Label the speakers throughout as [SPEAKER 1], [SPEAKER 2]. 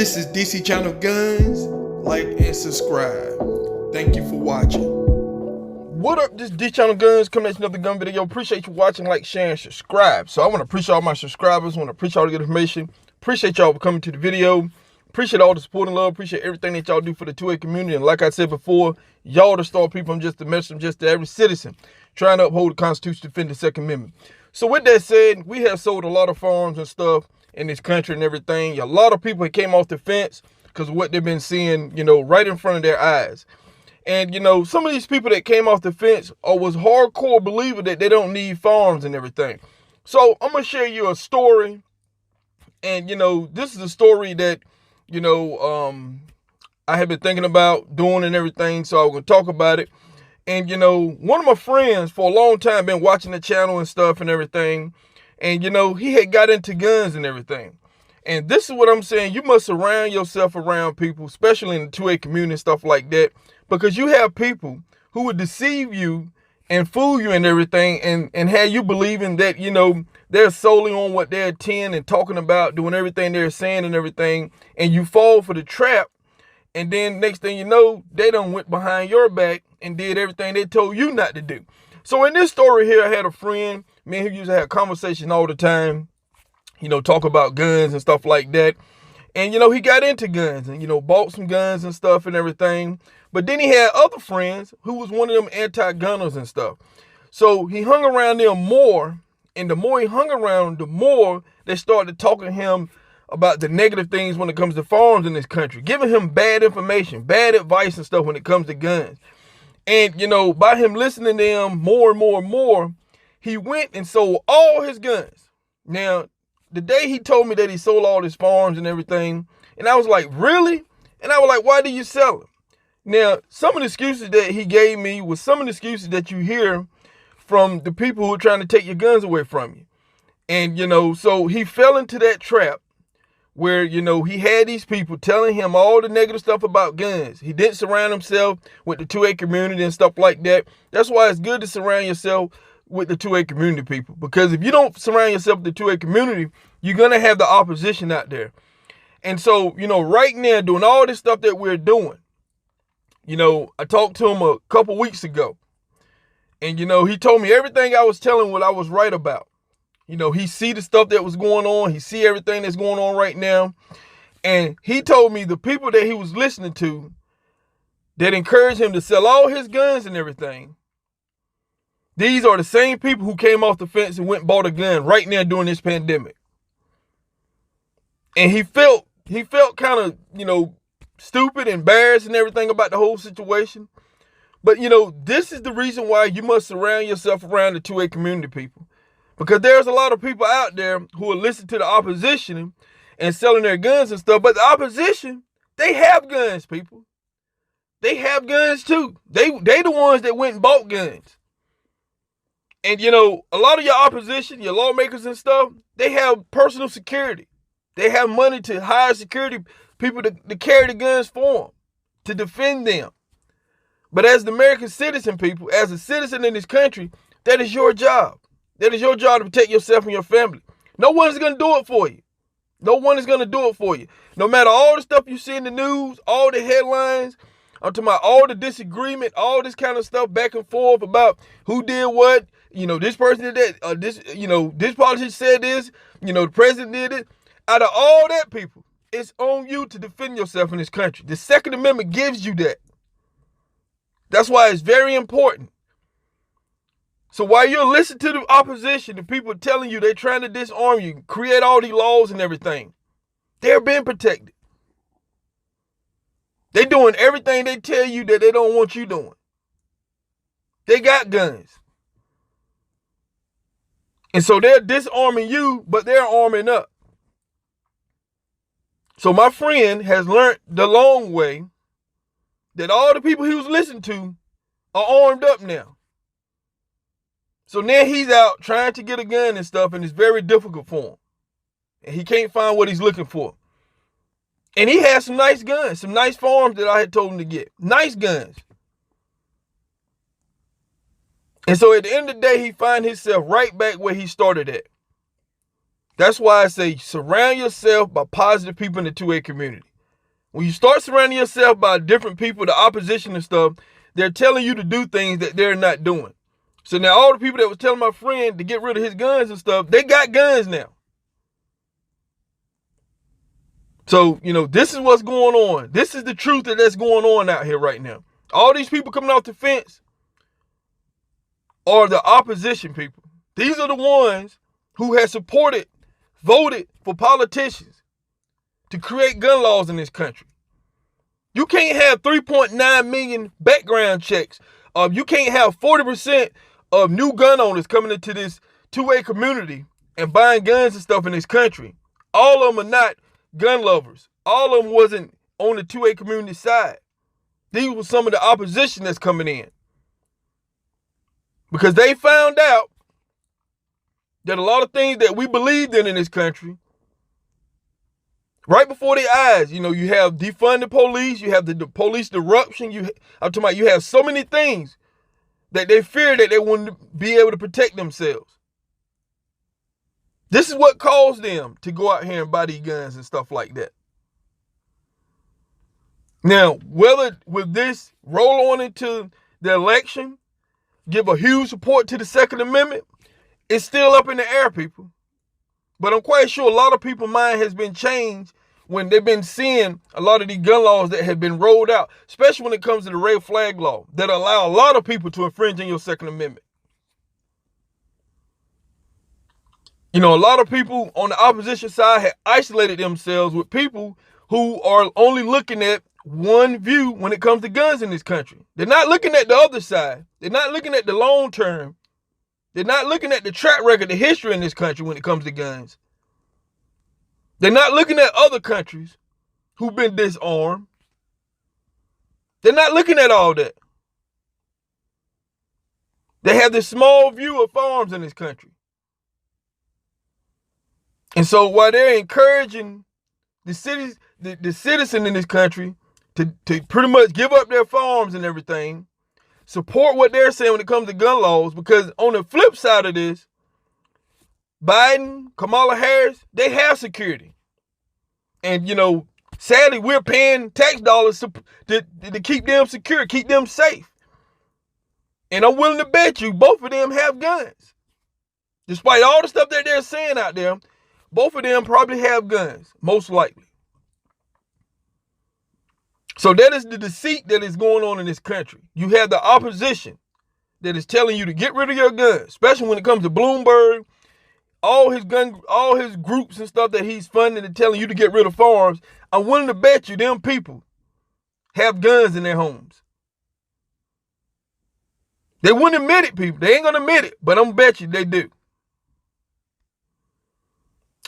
[SPEAKER 1] This is DC Channel Guns. Like and subscribe. Thank you for watching.
[SPEAKER 2] What up, this DC Channel Guns coming at you another gun video. Appreciate you watching, like, share, and subscribe. So I want to appreciate all my subscribers. I want to appreciate all the good information. Appreciate y'all for coming to the video. Appreciate all the support and love. Appreciate everything that y'all do for the 2A community. And like I said before, y'all the star people. I'm just a messenger, I'm just every citizen trying to uphold the Constitution, defend the Second Amendment. So with that said, we have sold a lot of farms and stuff in this country and everything. A lot of people came off the fence because of what they've been seeing, right in front of their eyes. And, some of these people that came off the fence was hardcore believer that they don't need farms and everything. So I'm going to share you a story. And, this is a story that, I have been thinking about doing and everything. So I'm going to talk about it. And, one of my friends for a long time been watching the channel and stuff and everything. And, he had got into guns and everything. And this is what I'm saying. You must surround yourself around people, especially in the 2A community and stuff like that, because you have people who would deceive you and fool you and everything and have you believing that, they're solely on what they're attending and talking about, doing everything they're saying and everything. And you fall for the trap. And then next thing you know, they done went behind your back and did everything they told you not to do. So in this story here, I had a friend, me and him used to have conversation all the time, talk about guns and stuff like that. And, he got into guns and, bought some guns and stuff and everything. But then he had other friends who was one of them anti-gunners and stuff. So he hung around them more. And the more he hung around, the more they started talking to him about the negative things when it comes to farms in this country, giving him bad information, bad advice and stuff when it comes to guns. And, by him listening to them more and more and more, he went and sold all his guns. Now, the day he told me that he sold all his farms and everything, and I was like, really? And I was like, why do you sell them? Now, some of the excuses that he gave me was some of the excuses that you hear from the people who are trying to take your guns away from you. And, so he fell into that trap where, he had these people telling him all the negative stuff about guns. He didn't surround himself with the 2A community and stuff like that. That's why it's good to surround yourself with the 2A community people. Because if you don't surround yourself with the 2A community, you're going to have the opposition out there. And so, right now, doing all this stuff that we're doing, I talked to him a couple weeks ago. And, he told me everything I was telling what I was right about. He see the stuff that was going on. He see everything that's going on right now. And he told me the people that he was listening to that encouraged him to sell all his guns and everything, these are the same people who came off the fence and went and bought a gun right now during this pandemic. And he felt kind of, stupid, embarrassed and everything about the whole situation. But, this is the reason why you must surround yourself around the 2A community people. Because there's a lot of people out there who will listen to the opposition and selling their guns and stuff. But the opposition, they have guns, people. They have guns too. They the ones that went and bought guns. And, a lot of your opposition, your lawmakers and stuff, they have personal security. They have money to hire security people to carry the guns for them, to defend them. But as the American citizen, people, as a citizen in this country, that is your job. That is your job to protect yourself and your family. No one is going to do it for you. No one is going to do it for you. No matter all the stuff you see in the news, all the headlines, I'm talking about all the disagreement, all this kind of stuff back and forth about who did what. This person did that. This politician said this. The president did it. Out of all that, people, it's on you to defend yourself in this country. The Second Amendment gives you that. That's why it's very important. So while you're listening to the opposition, the people telling you they're trying to disarm you, create all these laws and everything, they're being protected. They're doing everything they tell you that they don't want you doing. They got guns. And so they're disarming you, but they're arming up. So my friend has learned the long way that all the people he was listening to are armed up now. So now he's out trying to get a gun and stuff, and it's very difficult for him. And he can't find what he's looking for. And he has some nice guns, some nice farms that I had told him to get. Nice guns. And so at the end of the day, he finds himself right back where he started at. That's why I say surround yourself by positive people in the 2A community. When you start surrounding yourself by different people, the opposition and stuff, they're telling you to do things that they're not doing. So now all the people that was telling my friend to get rid of his guns and stuff, they got guns now. So, this is what's going on. This is the truth that's going on out here right now. All these people coming off the fence are the opposition people. These are the ones who have voted for politicians to create gun laws in this country. You can't have 3.9 million background checks. You can't have 40% of new gun owners coming into this 2A community and buying guns and stuff in this country. All of them are not gun lovers. All of them wasn't on the 2A community side. These were some of the opposition that's coming in. Because they found out that a lot of things that we believed in this country, right before their eyes, you have defund the police, you have the police disruption, you have so many things that they fear that they wouldn't be able to protect themselves. This is what caused them to go out here and buy these guns and stuff like that. Now, whether with this roll on into the election, give a huge support to the Second Amendment, it's still up in the air, people. But I'm quite sure a lot of people's mind has been changed when they've been seeing a lot of these gun laws that have been rolled out, especially when it comes to the red flag law that allow a lot of people to infringe on your Second Amendment. A lot of people on the opposition side have isolated themselves with people who are only looking at one view when it comes to guns in this country. They're not looking at the other side. They're not looking at the long term. They're not looking at the track record, the history in this country when it comes to guns. They're not looking at other countries who've been disarmed. They're not looking at all that. They have this small view of firearms in this country. And so while they're encouraging the citizen in this country to pretty much give up their firearms and everything, support what they're saying when it comes to gun laws, because on the flip side of this, Biden, Kamala Harris, they have security. And, sadly, we're paying tax dollars to keep them secure, keep them safe. And I'm willing to bet you both of them have guns. Despite all the stuff that they're saying out there, both of them probably have guns, most likely. So that is the deceit that is going on in this country. You have the opposition that is telling you to get rid of your guns, especially when it comes to Bloomberg, all his groups and stuff that he's funding and telling you to get rid of firearms. I'm willing to bet you them people have guns in their homes. They wouldn't admit it, people. They ain't going to admit it, but I'm going to bet you they do.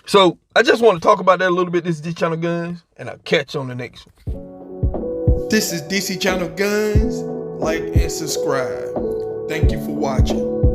[SPEAKER 2] So I just want to talk about that a little bit. This is DC Channel Guns, and I'll catch you on the next one.
[SPEAKER 1] This is DC Channel Guns. Like and subscribe. Thank you for watching.